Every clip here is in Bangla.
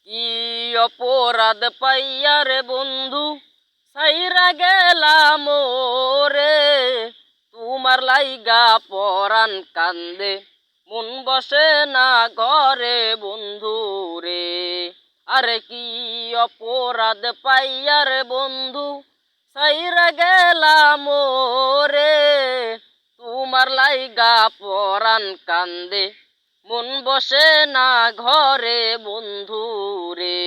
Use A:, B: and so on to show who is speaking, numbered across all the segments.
A: কি অপরাধ পাইয়া রে বন্ধু সাইরা গেলাম রে, তোমার লাইগা পরাণ কান্দে মন বসে না ঘরে বন্ধু রে। আরে কি অপরাধ পাইয়া রে বন্ধু সাইরা গেলাম রে, তোমার লাইগা পরাণ কান্দে মন বসে না ঘরে বন্ধু রে।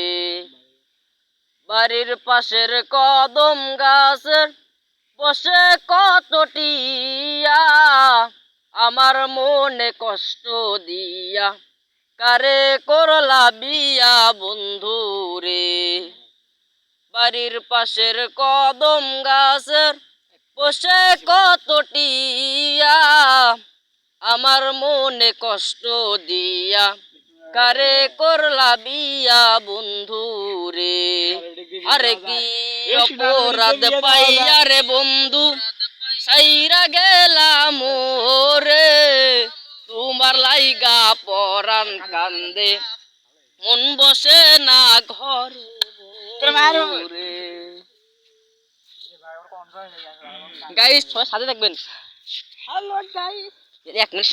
A: বাড়ির পাশের কদম গাছের বসে কত টিয়া, আমার মনে কষ্ট দিয়া কারে করলা বিয়া বন্ধু রে। বাড়ির পাশের কদম গাছের বসে কত টিয়া, আমার মনে কষ্ট দিয়া কারে করলা বিয়া বন্ধু রে। আরে কি অপরাধ পাইয়া রে বন্ধু সাইরা গেলাম রে, তোমার লাইগা পরাণ কান্দে মন বসে না ঘরে রে। গাইস সবাই সাথে থাকবেন। Hello guys, 1 minute.